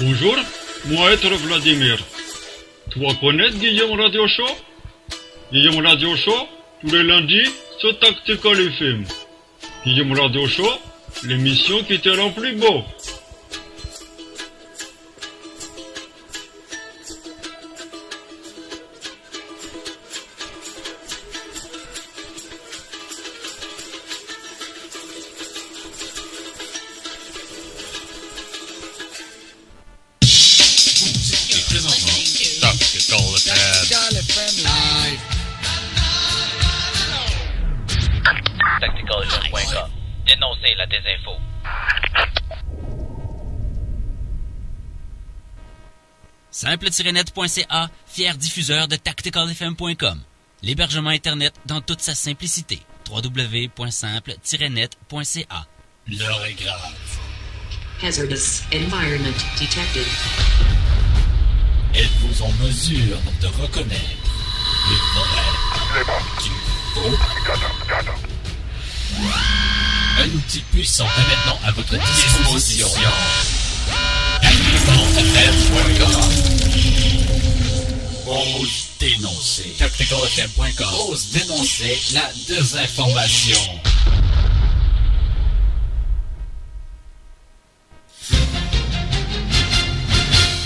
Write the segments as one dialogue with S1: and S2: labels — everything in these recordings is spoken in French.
S1: Bonjour, moi être Vladimir. Tu vas connaître Guillaume Radio Show? Guillaume Radio Show, tous les lundis sur Tactical FM. Guillaume Radio Show, l'émission qui te rend plus beau.
S2: TacticalFM.com. Dénoncez la désinfo.
S3: Simple-net.ca, fier diffuseur de TacticalFM.com. L'hébergement Internet dans toute sa simplicité. www.simple-net.ca.
S4: L'heure est grave.
S5: Hazardous environment detected.
S4: Êtes-vous en mesure de reconnaître le vrai du faux? Un outil puissant est maintenant à votre disposition. TacticalFM.com. Ose dénoncer. TacticalFM.com. Ose dénoncer la désinformation.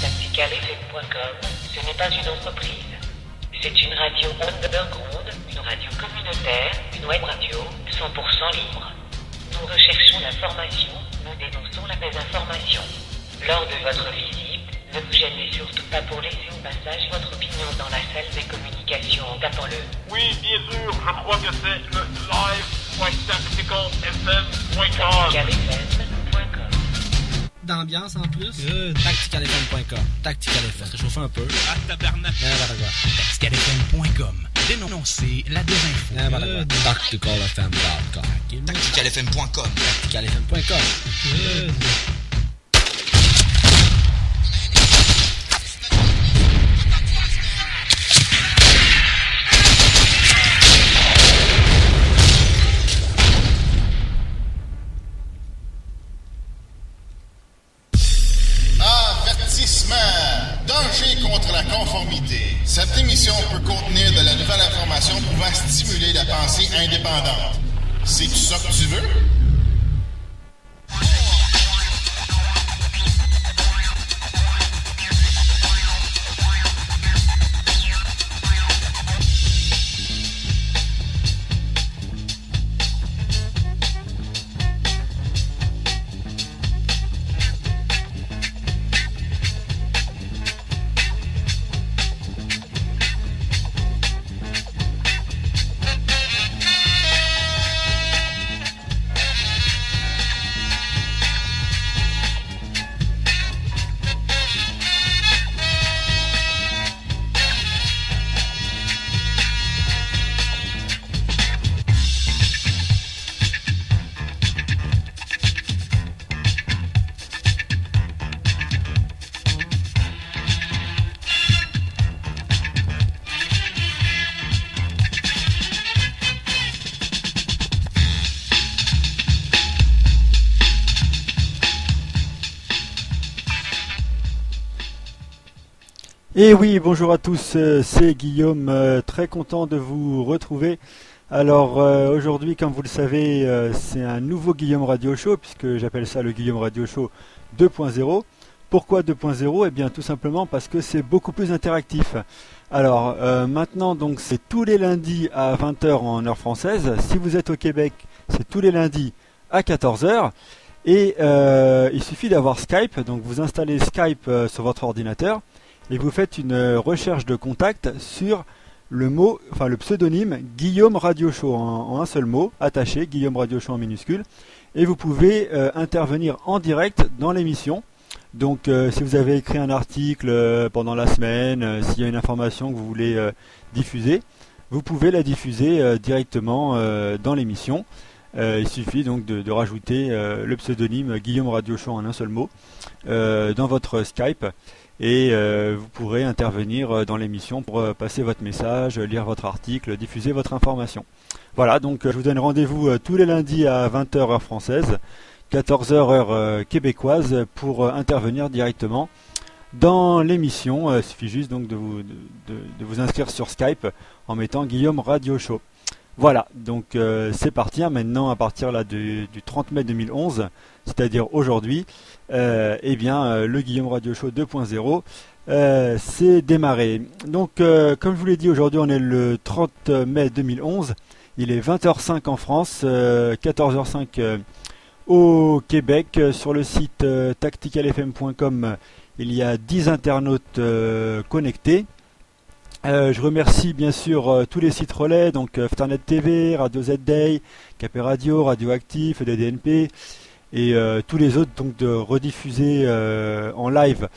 S6: TacticalFM.com, ce n'est pas une entreprise. C'est une radio underground, une radio communautaire, une web radio 100% libre. Nous recherchons l'information, nous dénonçons la désinformation. Lors de votre visite, ne vous gênez surtout pas pour laisser au passage votre opinion dans la salle des communications en tapant le.
S7: Oui, bien sûr, je crois que c'est le live.tacticalfm.com.
S6: TacticalFM.com.
S8: D'ambiance en plus. TacticalFM.com. TacticalFM. Se chauffer un peu.
S7: Ah, tabarnak.
S8: TacticalFM.com. Dénoncer la désinfo. TacticalFM.com.
S9: TacticalFM.com.
S8: TacticalFM.com.
S10: Danger contre la conformité. Cette émission peut contenir de la nouvelle information pouvant stimuler la pensée indépendante. C'est-tu ça que tu veux?
S11: Et oui, bonjour à tous, c'est Guillaume, très content de vous retrouver. Alors aujourd'hui, comme vous le savez, c'est un nouveau Guillaume Radio Show, puisque j'appelle ça le Guillaume Radio Show 2.0. Pourquoi 2.0? Eh bien tout simplement parce que c'est beaucoup plus interactif. Alors maintenant, donc c'est tous les lundis à 20h en heure française. Si vous êtes au Québec, c'est tous les lundis à 14h. Et il suffit d'avoir Skype, donc vous installez Skype sur votre ordinateur. Et vous faites une recherche de contact sur le mot, enfin le pseudonyme Guillaume Radio Show en un seul mot, attaché, Guillaume Radio Show en minuscule. Et vous pouvez intervenir en direct dans l'émission. Donc si vous avez écrit un article pendant la semaine, s'il y a une information que vous voulez diffuser, vous pouvez la diffuser directement dans l'émission. Il suffit donc de rajouter le pseudonyme Guillaume Radio Show en un seul mot dans votre Skype. Et vous pourrez intervenir dans l'émission pour passer votre message, lire votre article, diffuser votre information. Voilà, donc je vous donne rendez-vous tous les lundis à 20h heure française, 14h heure québécoise pour intervenir directement dans l'émission. Il suffit juste donc de vous inscrire sur Skype en mettant Guillaume Radio Show. Voilà, donc c'est parti. Maintenant, à partir là du 30 mai 2011, c'est-à-dire aujourd'hui, le Guillaume Radio Show 2.0 c'est démarré. Donc comme je vous l'ai dit, aujourd'hui on est le 30 mai 2011, il est 20h05 en France, 14h05 au Québec. Sur le site tacticalfm.com, il y a 10 internautes connectés. Je remercie bien sûr tous les sites relais, donc Ftarnet TV, Radio Z-Day, KP Radio, Radioactif, DDNP et tous les autres, donc de rediffuser en live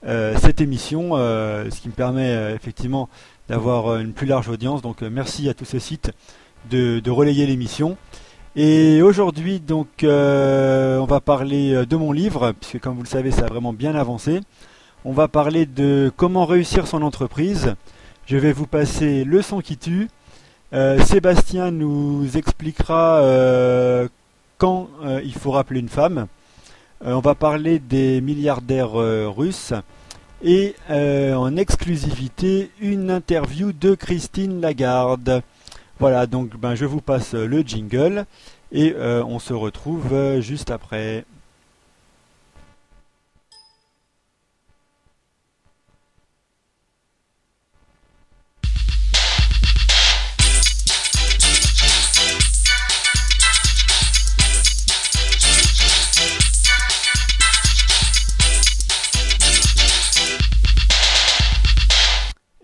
S11: cette émission, ce qui me permet effectivement d'avoir une plus large audience. Donc merci à tous ces sites de relayer l'émission. Et aujourd'hui donc on va parler de mon livre, puisque comme vous le savez ça a vraiment bien avancé. On va parler de comment réussir son entreprise. Je vais vous passer le son qui tue. Sébastien nous expliquera quand il faut rappeler une femme. On va parler des milliardaires russes. Et en exclusivité, une interview de Christine Lagarde. Voilà, donc je vous passe le jingle et on se retrouve juste après.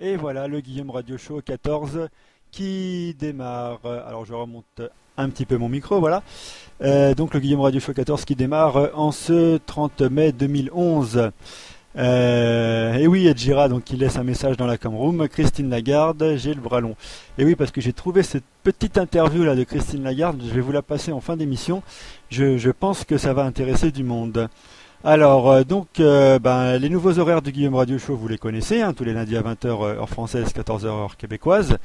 S11: Et voilà le Guillaume Radio Show 14 qui démarre. Alors je remonte un petit peu mon micro, voilà. Donc le Guillaume Radio Show 14 qui démarre en ce 30 mai 2011. Et oui, Ed Gira, donc il laisse un message dans la cam room. Christine Lagarde, j'ai le bras long. Et oui, parce que j'ai trouvé cette petite interview là de Christine Lagarde, je vais vous la passer en fin d'émission. Je pense que ça va intéresser du monde. Alors, les nouveaux horaires du Guillaume Radio Show, vous les connaissez, tous les lundis à 20h heure française, 14h heure québécoise.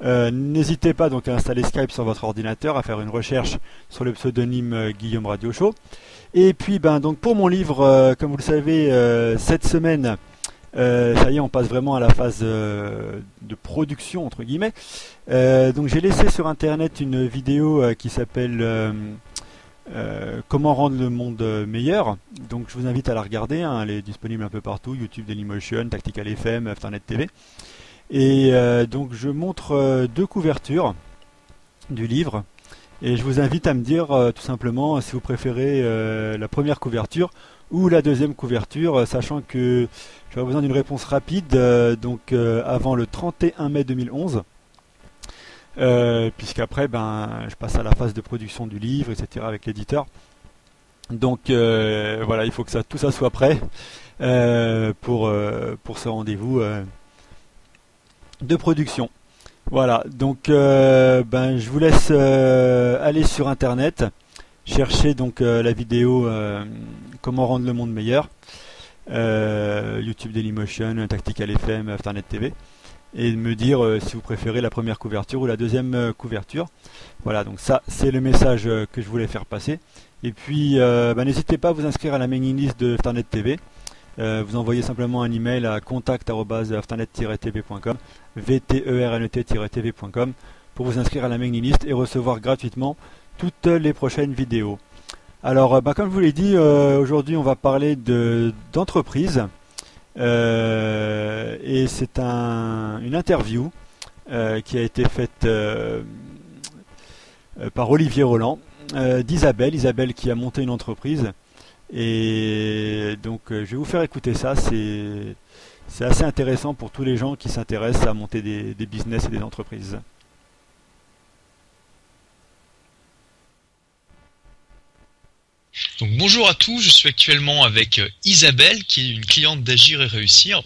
S11: N'hésitez pas donc à installer Skype sur votre ordinateur, à faire une recherche sur le pseudonyme Guillaume Radio Show. Et puis, donc pour mon livre, comme vous le savez, cette semaine, ça y est, on passe vraiment à la phase de production, entre guillemets. Donc j'ai laissé sur Internet une vidéo qui s'appelle... comment rendre le monde meilleur. Donc je vous invite à la regarder, elle est disponible un peu partout, YouTube, Dailymotion, Tactical FM, Ftarnet TV. Et donc je montre deux couvertures du livre et je vous invite à me dire tout simplement si vous préférez la première couverture ou la deuxième couverture, sachant que j'aurai besoin d'une réponse rapide avant le 31 mai 2011. Puisqu'après je passe à la phase de production du livre, etc. avec l'éditeur. Donc voilà, il faut que tout ça soit prêt pour ce rendez-vous de production. Voilà, donc je vous laisse aller sur Internet, chercher donc la vidéo comment rendre le monde meilleur, YouTube Dailymotion, Tactical FM, Ftarnet TV. Et me dire si vous préférez la première couverture ou la deuxième couverture. Voilà, donc ça c'est le message que je voulais faire passer. Et puis n'hésitez pas à vous inscrire à la mailing list de Ftarnet TV. Vous envoyez simplement un email à contact@ftarnet-tv.com, vternet-tv.com, pour vous inscrire à la mailing list et recevoir gratuitement toutes les prochaines vidéos. Alors comme je vous l'ai dit, aujourd'hui on va parler d'entreprise. Et c'est une interview qui a été faite par Olivier Roland d'Isabelle qui a monté une entreprise. Et donc je vais vous faire écouter ça. C'est assez intéressant pour tous les gens qui s'intéressent à monter des business et des entreprises.
S9: Donc bonjour à tous, je suis actuellement avec Isabelle qui est une cliente d'Agir et Réussir.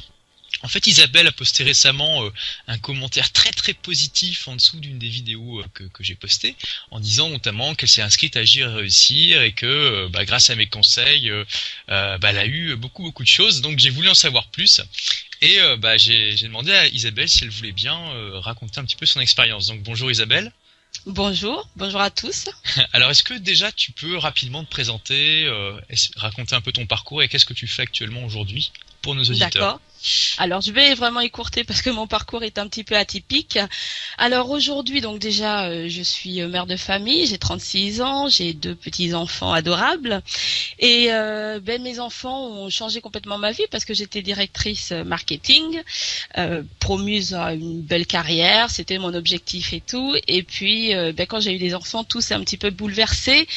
S9: En fait, Isabelle a posté récemment un commentaire très très positif en dessous d'une des vidéos que j'ai postées, en disant notamment qu'elle s'est inscrite à Agir et Réussir et que grâce à mes conseils, elle a eu beaucoup de choses. Donc j'ai voulu en savoir plus et j'ai demandé à Isabelle si elle voulait bien raconter un petit peu son expérience. Donc bonjour Isabelle.
S12: Bonjour à tous.
S9: Alors est-ce que déjà tu peux rapidement te présenter, raconter un peu ton parcours et qu'est-ce que tu fais actuellement aujourd'hui ? pour nos auditeurs.
S12: D'accord. Alors, je vais vraiment écourter parce que mon parcours est un petit peu atypique. Alors, aujourd'hui, donc déjà, je suis mère de famille, j'ai 36 ans, j'ai 2 petits-enfants adorables. Et mes enfants ont changé complètement ma vie parce que j'étais directrice marketing, promuse à une belle carrière, c'était mon objectif et tout. Et puis, quand j'ai eu des enfants, tout s'est un petit peu bouleversé.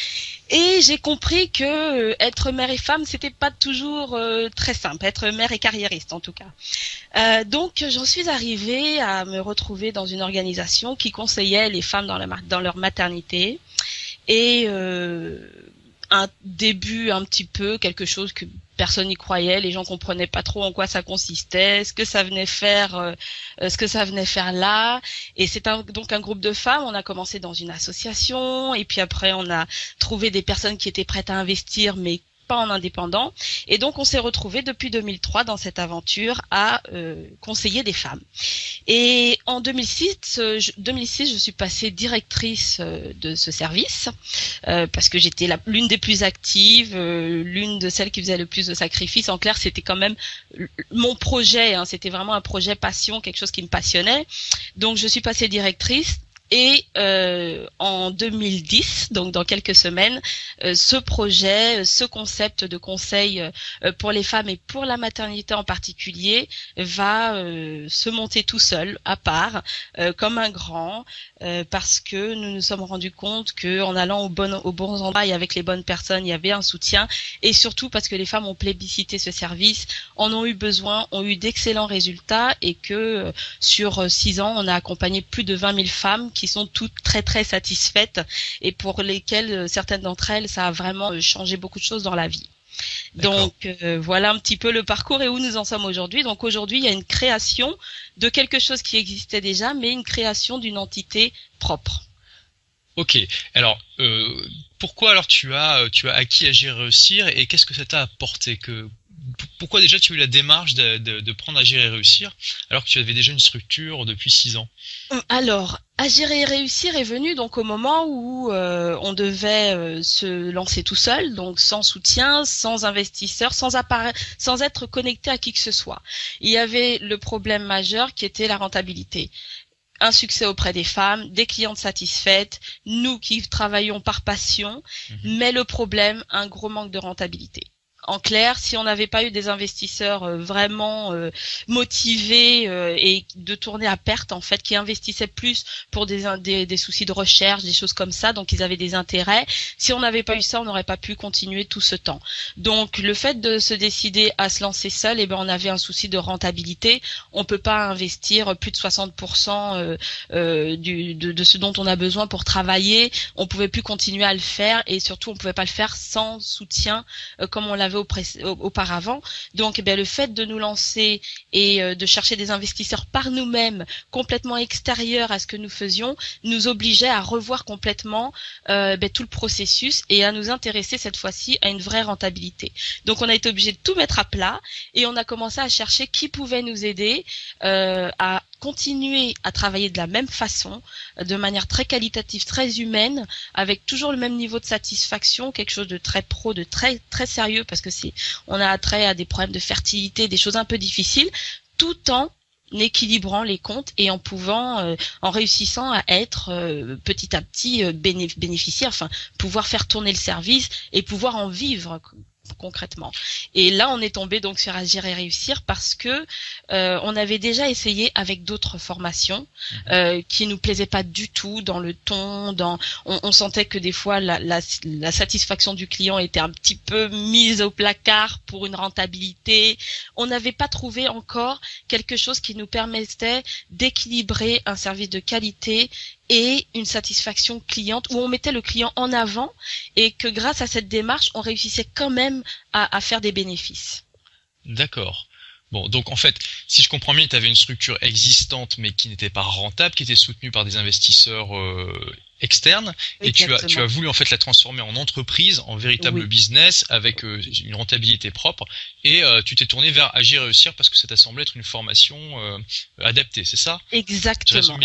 S12: Et j'ai compris que être mère et femme, c'était pas toujours très simple, être mère et carriériste en tout cas. Donc j'en suis arrivée à me retrouver dans une organisation qui conseillait les femmes dans leur maternité et un début un petit peu quelque chose que personne n'y croyait, les gens comprenaient pas trop en quoi ça consistait, ce que ça venait faire là. Et c'est donc un groupe de femmes. On a commencé dans une association et puis après on a trouvé des personnes qui étaient prêtes à investir, mais pas en indépendant. Et donc on s'est retrouvés depuis 2003 dans cette aventure à conseiller des femmes. Et en 2006, je suis passée directrice de ce service parce que j'étais l'une des plus actives, l'une de celles qui faisait le plus de sacrifices. En clair, c'était quand même mon projet, c'était vraiment un projet passion, quelque chose qui me passionnait. Donc je suis passée directrice. Et en 2010, donc dans quelques semaines, ce projet, ce concept de conseil pour les femmes et pour la maternité en particulier va se monter tout seul, à part, comme un grand, parce que nous nous sommes rendus compte que en allant aux bons endroits et avec les bonnes personnes, il y avait un soutien, et surtout parce que les femmes ont plébiscité ce service, en ont eu besoin, ont eu d'excellents résultats, et que sur 6 ans, on a accompagné plus de 20 000 femmes qui sont toutes très très satisfaites et pour lesquelles certaines d'entre elles ça a vraiment changé beaucoup de choses dans la vie. Donc voilà un petit peu le parcours et où nous en sommes aujourd'hui. Donc aujourd'hui il y a une création de quelque chose qui existait déjà, mais une création d'une entité propre.
S9: Ok, alors pourquoi alors tu as acquis Agir et Réussir et qu'est-ce que ça t'a apporté pourquoi déjà tu as eu la démarche de prendre Agir et Réussir alors que tu avais déjà une structure depuis 6 ans?
S12: Alors, Agir et Réussir est venu donc au moment où on devait se lancer tout seul, donc sans soutien, sans investisseur, sans être connecté à qui que ce soit. Il y avait le problème majeur qui était la rentabilité. Un succès auprès des femmes, des clientes satisfaites, nous qui travaillons par passion, mais le problème, un gros manque de rentabilité. En clair, si on n'avait pas eu des investisseurs vraiment motivés et de tourner à perte, en fait, qui investissaient plus pour des soucis de recherche, des choses comme ça, donc ils avaient des intérêts. Si on n'avait pas eu ça, on n'aurait pas pu continuer tout ce temps. Donc le fait de se décider à se lancer seul, on avait un souci de rentabilité. On peut pas investir plus de 60% de ce dont on a besoin pour travailler. On pouvait plus continuer à le faire et surtout on pouvait pas le faire sans soutien comme on l'avait auparavant. Donc le fait de nous lancer et de chercher des investisseurs par nous-mêmes, complètement extérieurs à ce que nous faisions, nous obligeait à revoir complètement tout le processus et à nous intéresser cette fois-ci à une vraie rentabilité. Donc on a été obligé de tout mettre à plat et on a commencé à chercher qui pouvait nous aider à continuer à travailler de la même façon, de manière très qualitative, très humaine, avec toujours le même niveau de satisfaction, quelque chose de très pro, de très très sérieux, parce que on a attrait à des problèmes de fertilité, des choses un peu difficiles, tout en équilibrant les comptes et en réussissant à être petit à petit bénéficiaire, enfin pouvoir faire tourner le service et pouvoir en vivre concrètement. Et là, on est tombé donc sur Agir et Réussir parce que on avait déjà essayé avec d'autres formations qui nous plaisaient pas du tout dans le ton, on sentait que des fois la satisfaction du client était un petit peu mise au placard pour une rentabilité. On n'avait pas trouvé encore quelque chose qui nous permettait d'équilibrer un service de qualité et une satisfaction cliente où on mettait le client en avant et que grâce à cette démarche, on réussissait quand même à faire des bénéfices.
S9: D'accord. Bon, donc en fait, si je comprends bien, tu avais une structure existante mais qui n'était pas rentable, qui était soutenue par des investisseurs externes, et tu as voulu en fait la transformer en entreprise, en véritable business avec une rentabilité propre, et tu t'es tourné vers Agir et Réussir parce que ça t'a semblé être une formation adaptée, c'est ça?
S12: Exactement.